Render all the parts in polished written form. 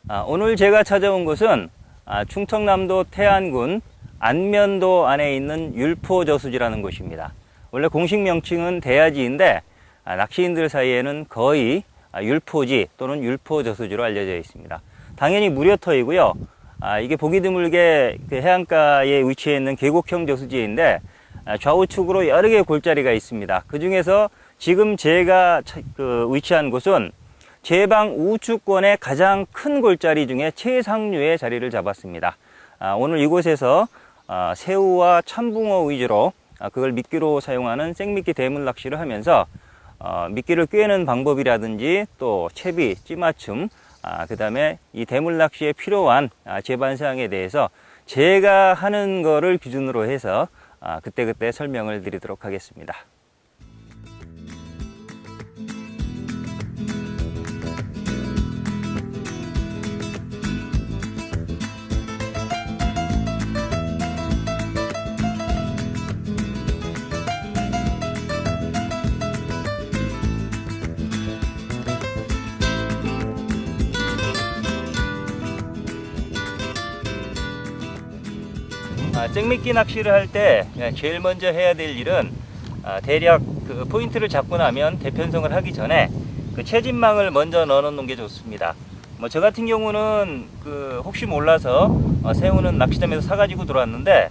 오늘 제가 찾아온 곳은 충청남도 태안군 안면도 안에 있는 율포저수지라는 곳입니다. 원래 공식 명칭은 대야지인데 낚시인들 사이에는 거의 율포지 또는 율포저수지로 알려져 있습니다. 당연히 무료터이고요. 이게 보기 드물게 그 해안가에 위치해 있는 계곡형 저수지인데 좌우측으로 여러 개의 골짜기가 있습니다. 그 중에서 지금 제가 위치한 곳은 제방 우측권의 가장 큰 골짜기 중에 최상류의 자리를 잡았습니다. 오늘 이곳에서 새우와 참붕어 위주로 그걸 미끼로 사용하는 생미끼 대물 낚시를 하면서 미끼를 꿰는 방법이라든지 또 채비, 찌맞춤, 그 다음에 이 대물 낚시에 필요한 제반사항에 대해서 제가 하는 거를 기준으로 해서 그때그때 설명을 드리도록 하겠습니다. 생미끼 낚시를 할 때 제일 먼저 해야 될 일은 대략 그 포인트를 잡고 나면 대편성을 하기 전에 그 채집망을 먼저 넣어 놓는 게 좋습니다. 저 같은 경우는 혹시 몰라서 새우는 낚시점에서 사가지고 들어왔는데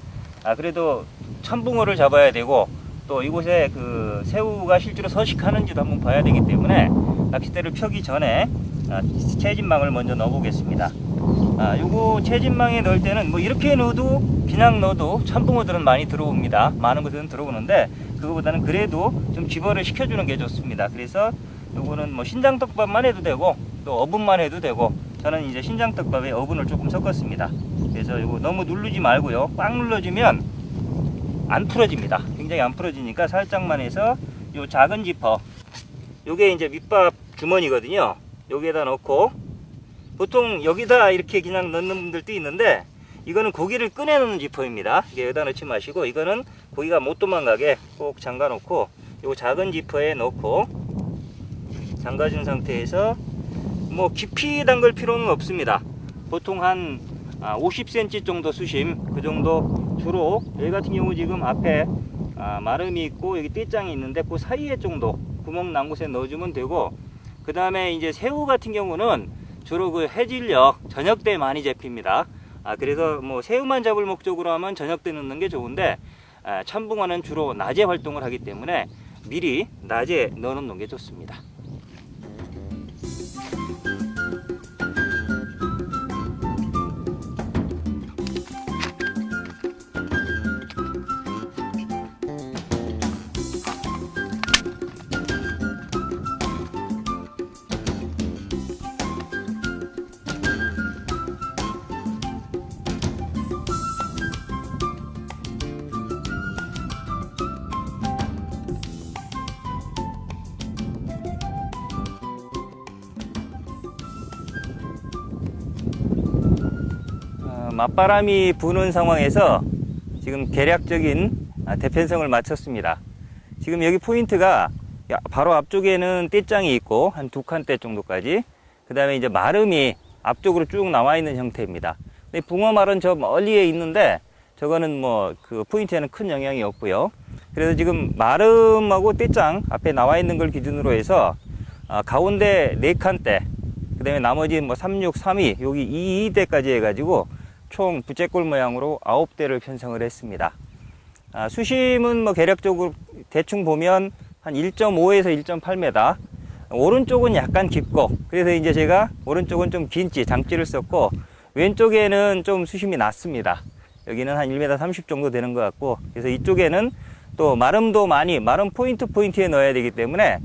그래도 참붕어를 잡아야 되고 또 이곳에 그 새우가 실제로 서식하는지도 한번 봐야 되기 때문에 낚싯대를 펴기 전에 채집망을 먼저 넣어 보겠습니다. 요거 채집망에 넣을 때는 이렇게 넣어도 그냥 넣어도 참붕어들은 많이 들어옵니다. 많은 것들은 들어오는데 그거보다는 그래도 좀 집어를 시켜주는 게 좋습니다. 그래서 요거는 신장떡밥만 해도 되고 또 어분만 해도 되고 저는 이제 신장떡밥에 어분을 조금 섞었습니다. 그래서 요거 너무 누르지 말고요. 꽉 눌러주면 안 풀어집니다. 굉장히 안 풀어지니까 살짝만 해서 요 작은 지퍼, 요게 이제 밑밥 주머니거든요. 여기에다 넣고 보통 여기다 이렇게 그냥 넣는 분들도 있는데 이거는 고기를 꺼내놓는 지퍼입니다. 이게 여기다 넣지 마시고 이거는 고기가 못 도망가게 꼭 잠가 놓고 요 작은 지퍼에 넣고 잠가준 상태에서 깊이 담글 필요는 없습니다. 보통 한 50cm 정도 수심, 그 정도. 주로 여기 같은 경우 지금 앞에 마름이 있고 여기 떼장이 있는데 그 사이에 정도 구멍 난 곳에 넣어주면 되고, 그 다음에 이제 새우 같은 경우는 주로 그 해질녘 저녁 때 많이 잡힙니다. 그래서 새우만 잡을 목적으로 하면 저녁 때 넣는 게 좋은데 참붕어는 주로 낮에 활동을 하기 때문에 미리 낮에 넣어 놓는 게 좋습니다. 맞바람이 부는 상황에서 지금 계략적인 대편성을 마쳤습니다. 지금 여기 포인트가 바로 앞쪽에는 떼장이 있고 한 2칸대 정도까지, 그 다음에 이제 마름이 앞쪽으로 쭉 나와 있는 형태입니다. 근데 붕어말은 저 멀리에 있는데 저거는 그 포인트에는 큰 영향이 없고요. 그래서 지금 마름하고 떼장 앞에 나와 있는 걸 기준으로 해서 가운데 4칸대, 그 다음에 나머지 3, 6, 3, 2 여기 2대까지 해가지고 총 부채꼴 모양으로 9대를 편성을 했습니다. 수심은 계략적으로 대충 보면 한 1.5에서 1.8m, 오른쪽은 약간 깊고, 그래서 이제 제가 오른쪽은 좀 긴 장찌를 썼고 왼쪽에는 좀 수심이 낮습니다. 여기는 한 1m 30 정도 되는 것 같고, 그래서 이쪽에는 또 마름도 마름 포인트에 넣어야 되기 때문에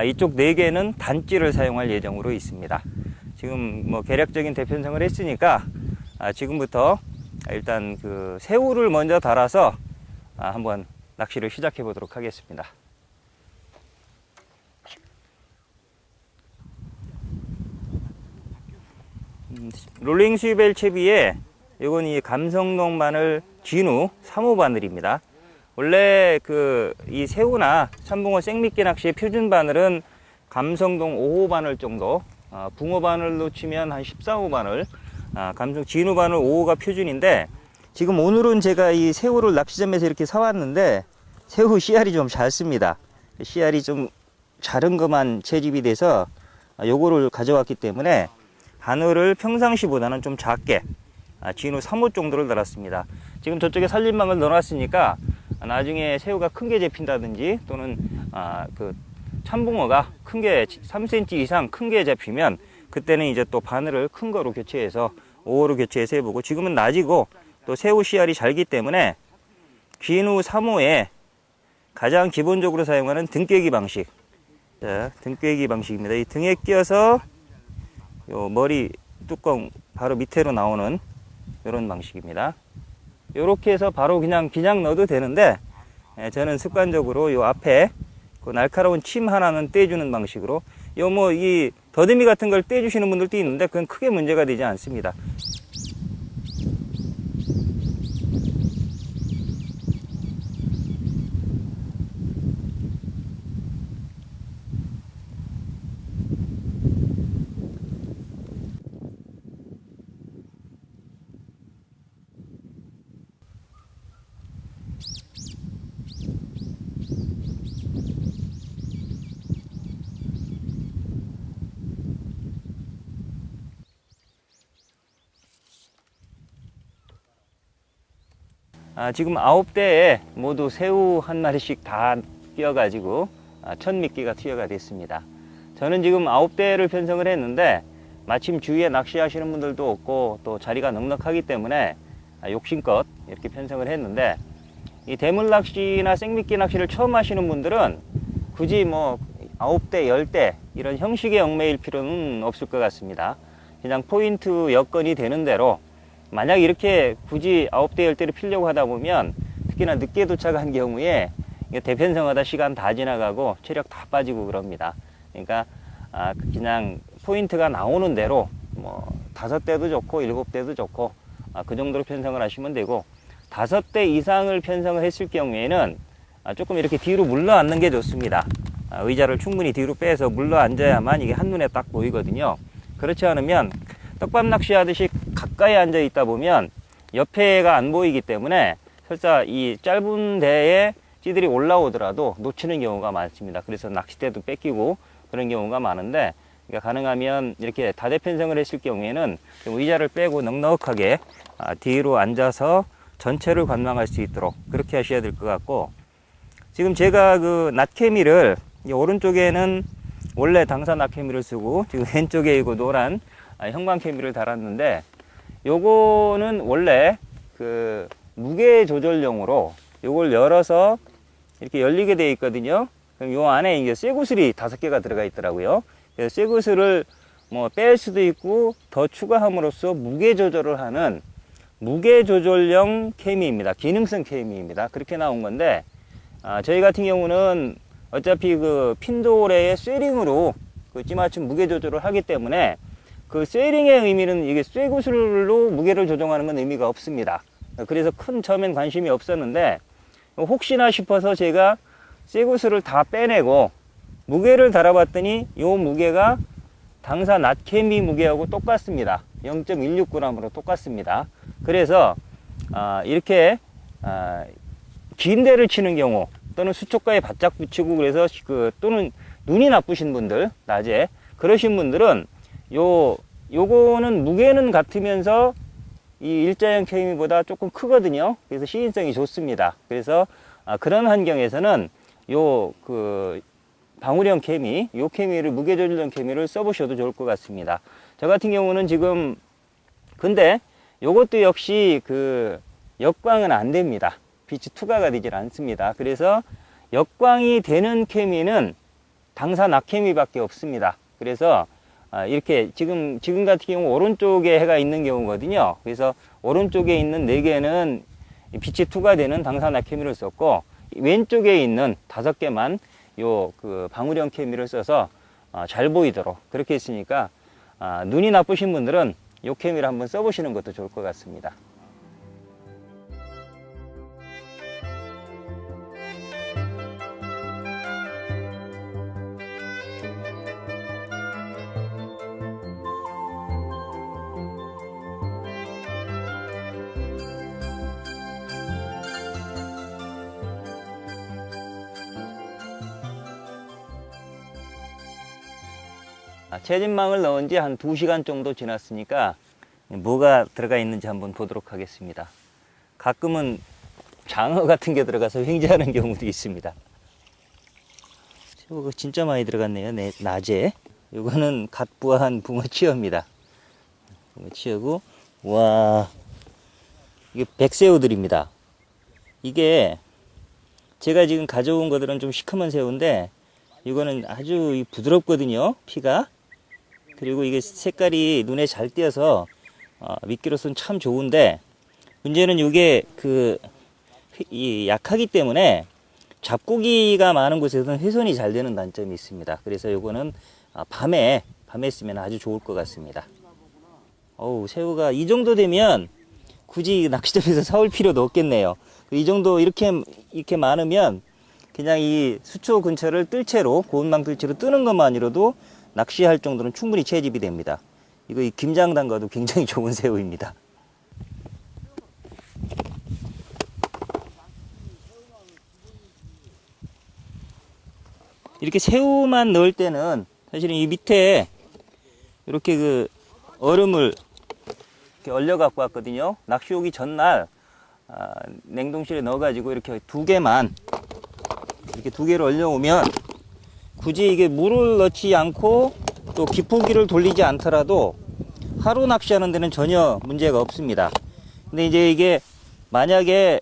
이쪽 4개는 단찌를 사용할 예정으로 있습니다. 지금 계략적인 대편성을 했으니까 지금부터 일단 그 새우를 먼저 달아서 한번 낚시를 시작해 보도록 하겠습니다. 롤링 스위벨 채비에 이건 이 감성동 바늘 진우 3호 바늘입니다. 원래 이 새우나 참붕어 생미끼 낚시의 표준 바늘은 감성동 5호 바늘 정도 붕어 바늘로 치면 한 14호 바늘, 감성 진호 바늘 5호가 표준인데, 지금 오늘은 제가 이 새우를 낚시점에서 이렇게 사왔는데 새우 씨알이 좀 작습니다. 씨알이 좀 자른 것만 채집이 돼서 요거를 가져왔기 때문에 바늘을 평상시보다는 좀 작게 진호 3호 정도를 달았습니다. 지금 저쪽에 살림망을 넣어놨으니까 나중에 새우가 큰 게 잡힌다든지 또는 그 참붕어가 큰 게 3cm 이상 큰 게 잡히면 그때는 이제 또 바늘을 큰 거로 교체해서 5호로 교체해서 해보고, 지금은 낮이고 또 새우 씨알이 잘기 때문에 진호 3호에 가장 기본적으로 사용하는 등깨기 방식, 등깨기 방식입니다. 이 등에 끼어서 요 머리 뚜껑 바로 밑으로 나오는 이런 방식입니다. 이렇게 해서 바로 그냥 넣어도 되는데, 저는 습관적으로 요 앞에 그 날카로운 침 하나는 떼주는 방식으로, 요 뭐 이 더듬이 같은 걸 떼주시는 분들도 있는데 그건 크게 문제가 되지 않습니다. 지금 9대에 모두 새우 한 마리씩 다 끼어가지고 1000미끼가 투여가 됐습니다. 저는 지금 9대를 편성을 했는데 마침 주위에 낚시하시는 분들도 없고 또 자리가 넉넉하기 때문에 욕심껏 이렇게 편성을 했는데, 이 대물 낚시나 생미끼 낚시를 처음 하시는 분들은 굳이 뭐 9대, 10대 이런 형식에 얽매일 필요는 없을 것 같습니다. 그냥 포인트 여건이 되는 대로, 만약 이렇게 굳이 9대 10대를 피려고 하다 보면 특히나 늦게 도착한 경우에 대편성하다 시간 다 지나가고 체력 다 빠지고 그럽니다. 그러니까 그냥 포인트가 나오는 대로 뭐 5대도 좋고 7대도 좋고 그 정도로 편성을 하시면 되고, 5대 이상을 편성을 했을 경우에는 조금 이렇게 뒤로 물러 앉는 게 좋습니다. 의자를 충분히 뒤로 빼서 물러 앉아야만 이게 한눈에 딱 보이거든요. 그렇지 않으면 떡밥 낚시 하듯이 가까이 앉아 있다 보면 옆에가 안 보이기 때문에 설사 이 짧은 데에 찌들이 올라오더라도 놓치는 경우가 많습니다. 그래서 낚싯대도 뺏기고 그런 경우가 많은데, 그러니까 가능하면 이렇게 다대 편성을 했을 경우에는 좀 의자를 빼고 넉넉하게 뒤로 앉아서 전체를 관망할 수 있도록 그렇게 하셔야 될 것 같고, 지금 제가 그 낫케미를 오른쪽에는 원래 당사 낫케미를 쓰고 지금 왼쪽에 이거 노란 형광케미를 달았는데, 요거는 원래 그 무게 조절용으로 요걸 열어서 이렇게 열리게 되어 있거든요. 그럼 요 안에 이게 쇠구슬이 5개가 들어가 있더라고요. 그래서 쇠구슬을 뭐 뺄 수도 있고 더 추가함으로써 무게 조절을 하는 무게 조절용 케미입니다. 기능성 케미입니다. 그렇게 나온 건데, 저희 같은 경우는 어차피 그 핀도레의 쇠링으로 그 찌맞춤 무게 조절을 하기 때문에 그 쇠링의 의미는 이게 쇠구슬로 무게를 조정하는 건 의미가 없습니다. 그래서 큰 처음엔 관심이 없었는데, 혹시나 싶어서 제가 쇠구슬을 다 빼내고 무게를 달아봤더니 요 무게가 당사 낫케미 무게하고 똑같습니다. 0.16g으로 똑같습니다. 그래서 이렇게 긴 데를 치는 경우 또는 수초가에 바짝 붙이고 그래서 또는 눈이 나쁘신 분들, 낮에 그러신 분들은 요거는 무게는 같으면서 이 일자형 케미보다 조금 크거든요. 그래서 시인성이 좋습니다. 그래서 그런 환경에서는 그 방울형 케미, 요 케미를 무게 조절형 케미를 써보셔도 좋을 것 같습니다. 저 같은 경우는 지금 근데 요것도 역시 그 역광은 안 됩니다. 빛이 투과가 되질 않습니다. 그래서 역광이 되는 케미는 당사 낫케미밖에 없습니다. 그래서 이렇게 지금 같은 경우 오른쪽에 해가 있는 경우거든요. 그래서 오른쪽에 있는 4개는 빛이 투과되는 당사 낫케미를 썼고, 왼쪽에 있는 5개만 요 그 방울형 케미를 써서 잘 보이도록 그렇게 했으니까 눈이 나쁘신 분들은 요 케미를 한번 써보시는 것도 좋을 것 같습니다. 채집망을 넣은 지 한 2시간 정도 지났으니까 뭐가 들어가 있는지 한번 보도록 하겠습니다. 가끔은 장어 같은 게 들어가서 횡재하는 경우도 있습니다. 새우가 진짜 많이 들어갔네요. 낮에. 이거는 갓 부화한 붕어치어입니다. 붕어치어고, 와, 이게 백새우들입니다. 이게 제가 지금 가져온 것들은 좀 시커먼 새우인데 이거는 아주 부드럽거든요, 피가. 그리고 이게 색깔이 눈에 잘 띄어서 미끼로서는 참 좋은데, 문제는 이게 약하기 때문에 잡고기가 많은 곳에서는 훼손이 잘 되는 단점이 있습니다. 그래서 이거는 밤에 쓰면 아주 좋을 것 같습니다. 어우, 새우가 이 정도 되면 굳이 낚시점에서 사올 필요도 없겠네요. 이 정도 이렇게 많으면 그냥 이 수초 근처를 뜰채로, 고운망 뜰채로 뜨는 것만으로도 낚시할 정도는 충분히 채집이 됩니다. 이거 이 김장 담가도 굉장히 좋은 새우입니다. 이렇게 새우만 넣을 때는 사실은 이 밑에 이렇게 얼음을 이렇게 얼려 갖고 왔거든요. 낚시 오기 전날 냉동실에 넣어 가지고 이렇게 2개만 이렇게 2개를 얼려 오면 굳이 이게 물을 넣지 않고 또 기포기를 돌리지 않더라도 하루 낚시하는 데는 전혀 문제가 없습니다. 근데 이제 이게 만약에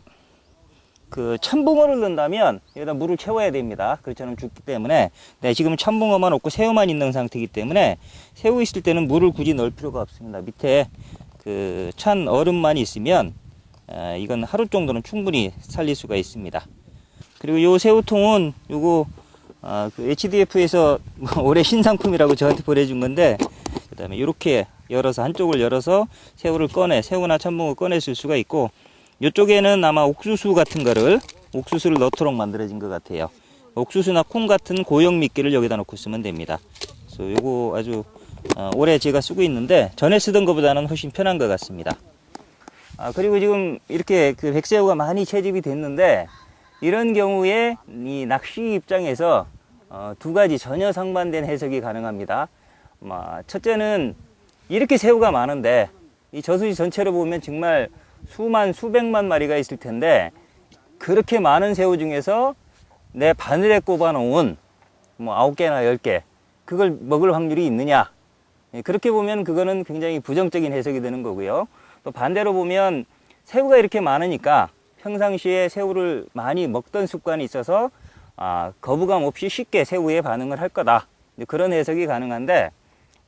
참붕어를 넣는다면 여기다 물을 채워야 됩니다. 그렇지 않으면 죽기 때문에. 네, 지금은 참붕어만 없고 새우만 있는 상태이기 때문에 새우 있을 때는 물을 굳이 넣을 필요가 없습니다. 밑에 찬 얼음만 있으면 이건 하루 정도는 충분히 살릴 수가 있습니다. 그리고 요 새우통은 요거 HDF에서 올해 신상품이라고 저한테 보내준 건데, 그 다음에 이렇게 열어서 한쪽을 열어서 새우나 참붕어 꺼내 쓸 수가 있고, 이쪽에는 아마 옥수수 같은 거를 옥수수를 넣도록 만들어진 것 같아요. 옥수수나 콩 같은 고형 미끼를 여기다 놓고 쓰면 됩니다. 그래서 요거 아주 올해 제가 쓰고 있는데 전에 쓰던 것보다는 훨씬 편한 것 같습니다. 그리고 지금 이렇게 백새우가 많이 채집이 됐는데, 이런 경우에 이 낚시 입장에서 2가지 전혀 상반된 해석이 가능합니다. 첫째는 이렇게 새우가 많은데 이 저수지 전체로 보면 정말 수백만 마리가 있을 텐데, 그렇게 많은 새우 중에서 내 바늘에 꼽아 놓은 9개나 10개 그걸 먹을 확률이 있느냐, 그렇게 보면 그거는 굉장히 부정적인 해석이 되는 거고요. 또 반대로 보면 새우가 이렇게 많으니까 평상시에 새우를 많이 먹던 습관이 있어서 거부감 없이 쉽게 새우에 반응을 할 거다, 그런 해석이 가능한데,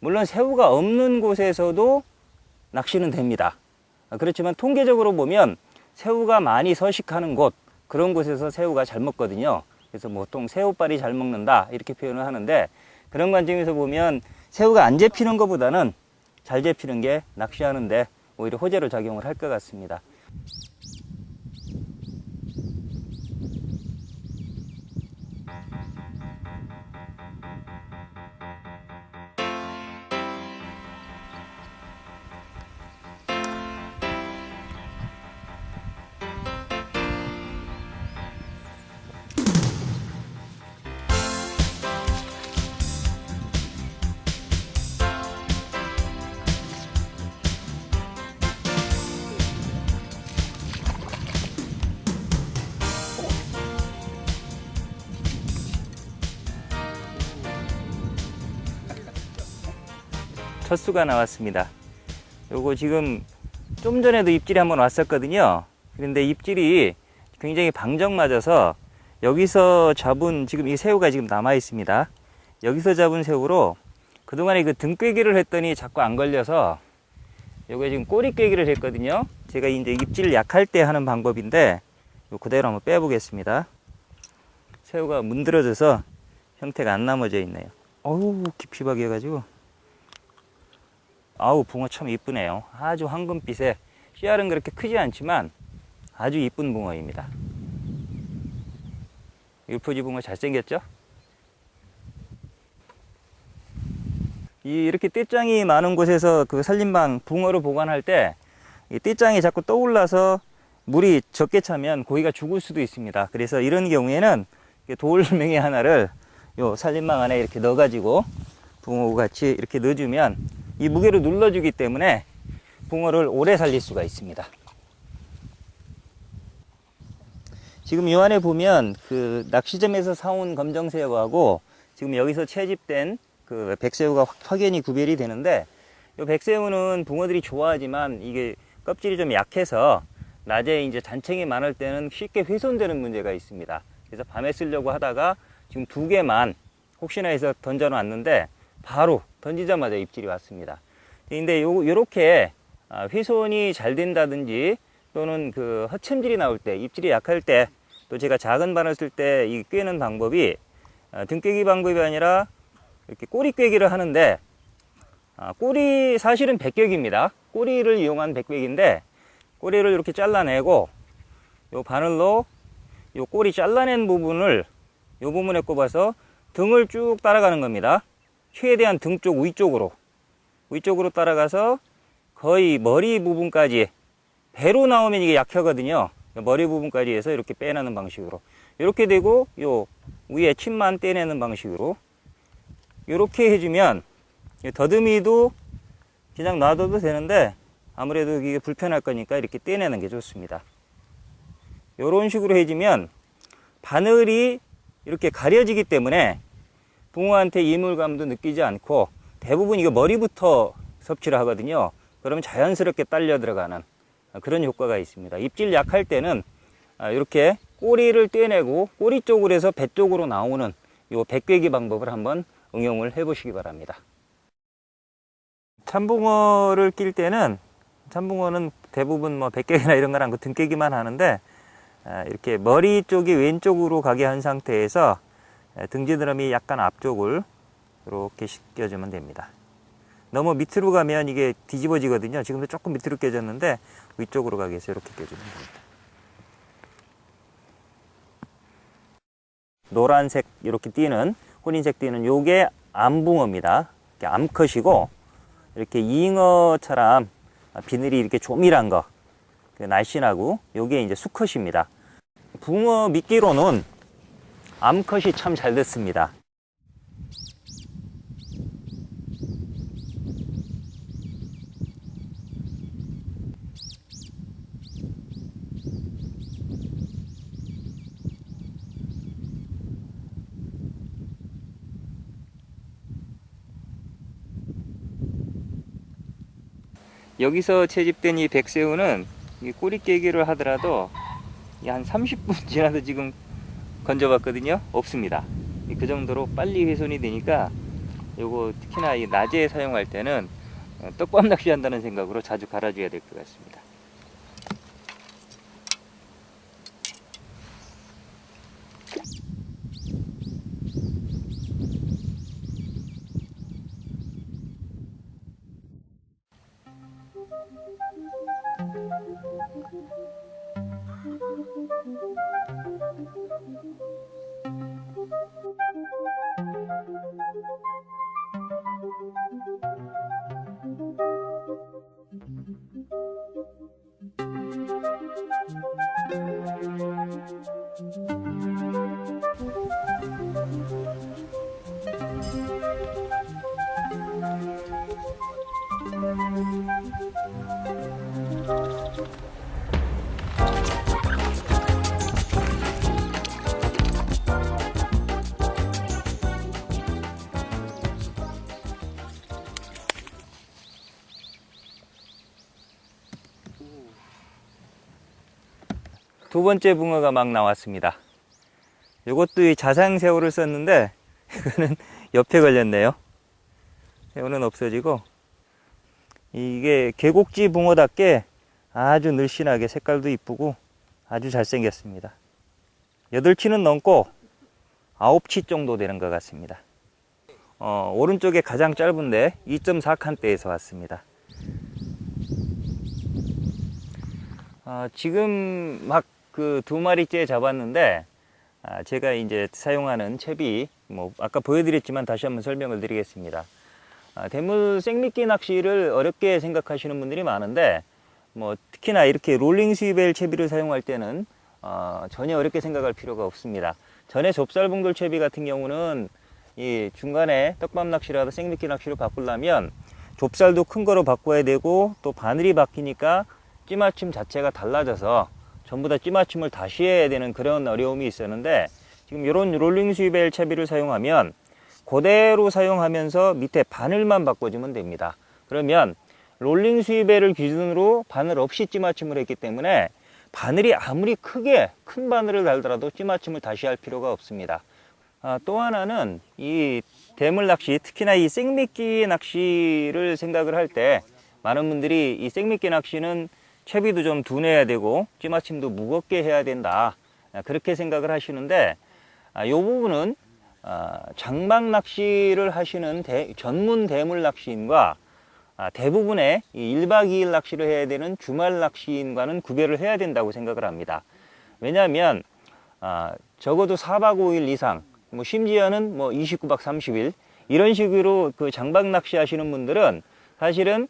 물론 새우가 없는 곳에서도 낚시는 됩니다. 그렇지만 통계적으로 보면 새우가 많이 서식하는 곳, 그런 곳에서 새우가 잘 먹거든요. 그래서 보통 새우빨이 잘 먹는다 이렇게 표현을 하는데, 그런 관점에서 보면 새우가 안 잡히는 것보다는 잘 잡히는 게 낚시하는데 오히려 호재로 작용을 할 것 같습니다. 첫 수가 나왔습니다. 요거 지금 좀 전에도 입질이 한번 왔었거든요. 그런데 입질이 굉장히 방정 맞아서 여기서 잡은, 지금 이 새우가 지금 남아 있습니다. 여기서 잡은 새우로 그동안에 등꾀기를 했더니 자꾸 안 걸려서 요거 지금 꼬리꾀기를 했거든요. 제가 이제 입질 약할 때 하는 방법인데 요 그대로 한번 빼보겠습니다. 새우가 문드러져서 형태가 안 나머져 있네요. 어우, 깊이 박여가지고. 아우, 붕어 참 이쁘네요. 아주 황금빛에 씨알은 그렇게 크지 않지만 아주 이쁜 붕어입니다. 율포지 붕어 잘생겼죠? 이렇게 떼짱이 많은 곳에서 산림방 붕어를 보관할 때 이 떼짱이 자꾸 떠올라서 물이 적게 차면 고기가 죽을 수도 있습니다. 그래서 이런 경우에는 돌멩이 하나를 요 산림망 안에 이렇게 넣어 가지고 붕어하고 같이 이렇게 넣어주면 이 무게로 눌러주기 때문에 붕어를 오래 살릴 수가 있습니다. 지금 이 안에 보면 그 낚시점에서 사온 검정새우하고 지금 여기서 채집된 그 백새우가 확연히 구별이 되는데, 이 백새우는 붕어들이 좋아하지만 이게 껍질이 좀 약해서 낮에 이제 잔챙이 많을 때는 쉽게 훼손되는 문제가 있습니다. 그래서 밤에 쓰려고 하다가 지금 2개만 혹시나 해서 던져 놨는데 바로 던지자마자 입질이 왔습니다. 근데 요렇게 훼손이 잘 된다든지 또는 그 허챔질이 나올 때, 입질이 약할 때, 또 제가 작은 바늘 쓸 때 이 꿰는 방법이 등깨기 방법이 아니라 이렇게 꼬리 꿰기를 하는데, 꼬리 사실은 백깨기입니다. 꼬리를 이용한 백깨기인데 꼬리를 이렇게 잘라내고 요 바늘로 요 꼬리 잘라낸 부분을 요 부분에 꼽아서 등을 쭉 따라가는 겁니다. 최대한 등 쪽 위쪽으로 따라가서 거의 머리 부분까지, 배로 나오면 이게 약하거든요. 머리 부분까지 해서 이렇게 빼내는 방식으로, 이렇게 되고 요 위에 침만 떼내는 방식으로 이렇게 해주면 더듬이도 그냥 놔둬도 되는데 아무래도 이게 불편할 거니까 이렇게 떼내는 게 좋습니다. 이런 식으로 해주면 바늘이 이렇게 가려지기 때문에 붕어한테 이물감도 느끼지 않고, 대부분 이거 머리부터 섭취를 하거든요. 그러면 자연스럽게 딸려 들어가는 그런 효과가 있습니다. 입질 약할 때는 이렇게 꼬리를 떼내고 꼬리 쪽으로 해서 배 쪽으로 나오는 이 백꿰기 방법을 한번 응용을 해 보시기 바랍니다. 참붕어를 낄 때는, 참붕어는 대부분 뭐 백깨기나 이런 건 아니고 등깨기만 하는데, 이렇게 머리 쪽이 왼쪽으로 가게 한 상태에서 등지드러미 약간 앞쪽을 이렇게 껴주면 됩니다. 너무 밑으로 가면 이게 뒤집어지거든요. 지금도 조금 밑으로 껴졌는데 위쪽으로 가게 해서 이렇게 껴주면 됩니다. 노란색 이렇게 띄는, 혼인색 띄는 요게 암붕어입니다. 이렇게 암컷이고, 이렇게 잉어처럼 비늘이 이렇게 조밀한 거, 날씬하고, 요게 이제 수컷입니다. 붕어 미끼로는 암컷이 참 잘 됐습니다. 여기서 채집된 이 백새우는 이 꼬리 깨기를 하더라도 한 30분 지나도 지금 건져봤거든요. 없습니다. 그 정도로 빨리 훼손이 되니까 요거 특히나 이 낮에 사용할 때는 떡밥 낚시 한다는 생각으로 자주 갈아줘야 될 것 같습니다. 두 번째 붕어가 막 나왔습니다. 이것도 이 자상새우를 썼는데 이거는 옆에 걸렸네요. 새우는 없어지고, 이게 계곡지 붕어답게 아주 늘씬하게 색깔도 이쁘고 아주 잘생겼습니다. 8치는 넘고 9치 정도 되는 것 같습니다. 오른쪽에 가장 짧은데 2.4칸대에서 왔습니다. 지금 막 그 2마리째 잡았는데, 제가 이제 사용하는 채비, 뭐 아까 보여드렸지만 다시 한번 설명을 드리겠습니다. 대물 생미끼 낚시를 어렵게 생각하시는 분들이 많은데, 뭐 특히나 이렇게 롤링 스위벨 채비를 사용할 때는 전혀 어렵게 생각할 필요가 없습니다. 전에 좁쌀봉돌 채비 같은 경우는 이 중간에 떡밥 낚시라도 생미끼 낚시로 바꾸려면 좁쌀도 큰 거로 바꿔야 되고 또 바늘이 바뀌니까 찌맞춤 자체가 달라져서 전부 다 찌맞춤을 다시 해야 되는 그런 어려움이 있었는데, 지금 이런 롤링 스위벨 채비를 사용하면 그대로 사용하면서 밑에 바늘만 바꿔주면 됩니다. 그러면 롤링 스위벨을 기준으로 바늘 없이 찌맞춤을 했기 때문에 바늘이 아무리 큰 바늘을 달더라도 찌맞춤을 다시 할 필요가 없습니다. 또 하나는 이 대물 낚시, 특히나 이 생미끼 낚시를 생각을 할 때 많은 분들이 이 생미끼 낚시는 채비도 좀 둔해야 되고 찌맞춤도 무겁게 해야 된다, 그렇게 생각을 하시는데, 이 부분은 장막 낚시를 하시는 전문 대물 낚시인과 대부분의 1박 2일 낚시를 해야 되는 주말 낚시인과는 구별을 해야 된다고 생각을 합니다. 왜냐하면 적어도 4박 5일 이상, 심지어는 29박 30일 이런 식으로 그 장박 낚시 하시는 분들은 사실은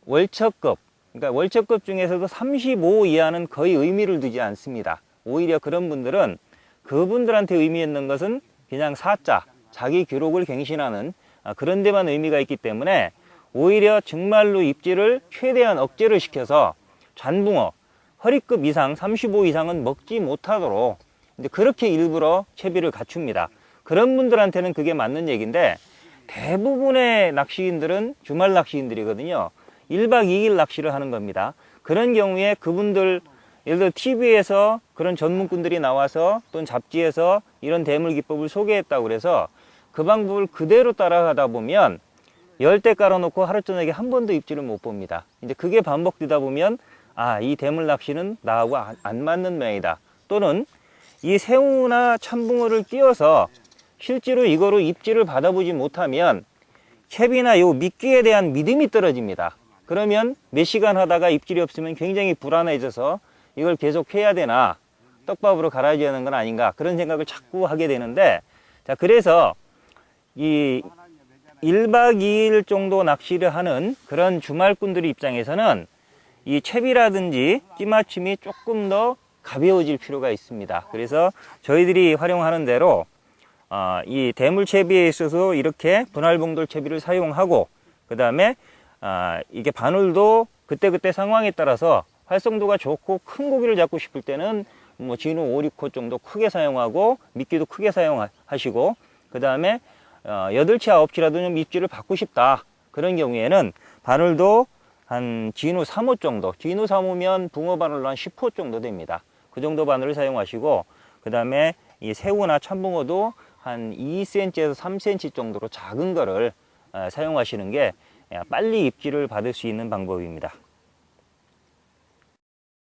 월척급, 그러니까 월척급 중에서도 35 이하는 거의 의미를 두지 않습니다. 오히려 그런 분들은 그분들한테 의미 있는 것은 그냥 사자, 자기 기록을 갱신하는 그런 데만 의미가 있기 때문에 오히려 정말로 입질을 최대한 억제를 시켜서 잔붕어, 허리급 이상 35 이상은 먹지 못하도록 이제 그렇게 일부러 채비를 갖춥니다. 그런 분들한테는 그게 맞는 얘기인데, 대부분의 낚시인들은 주말 낚시인들이거든요. 1박 2일 낚시를 하는 겁니다. 그런 경우에 그분들, 예를 들어 TV에서 그런 전문꾼들이 나와서 또는 잡지에서 이런 대물 기법을 소개했다고 그래서 그 방법을 그대로 따라가다 보면 10대 깔아놓고 하루 저녁에 한 번도 입질을 못 봅니다. 이제 그게 반복되다 보면 이 대물 낚시는 나하고 안 맞는 모양이다. 또는 이 새우나 참붕어를 띄워서 실제로 이거로 입질을 받아보지 못하면 채비나 요 미끼에 대한 믿음이 떨어집니다. 그러면 몇 시간 하다가 입질이 없으면 굉장히 불안해져서 이걸 계속 해야 되나, 떡밥으로 갈아줘야 하는 건 아닌가, 그런 생각을 자꾸 하게 되는데, 자, 그래서 이 1박 2일 정도 낚시를 하는 그런 주말꾼들 입장에서는 이 채비라든지 찌맞춤이 조금 더 가벼워질 필요가 있습니다. 그래서 저희들이 활용하는 대로 이 대물 채비에 있어서 이렇게 분할봉돌 채비를 사용하고, 그 다음에 이게 바늘도 그때그때 상황에 따라서 활성도가 좋고 큰 고기를 잡고 싶을 때는 진호 5, 6호 정도 크게 사용하고 미끼도 크게 사용하시고, 그 다음에 8치 9치라도 좀 입질을 받고 싶다, 그런 경우에는 바늘도 한 진호 3호 정도, 진호 3호면 붕어 바늘로 한 10호 정도 됩니다. 그 정도 바늘을 사용하시고, 그 다음에 이 새우나 참붕어도 한 2cm에서 3cm 정도로 작은 거를 사용하시는 게 빨리 입질을 받을 수 있는 방법입니다.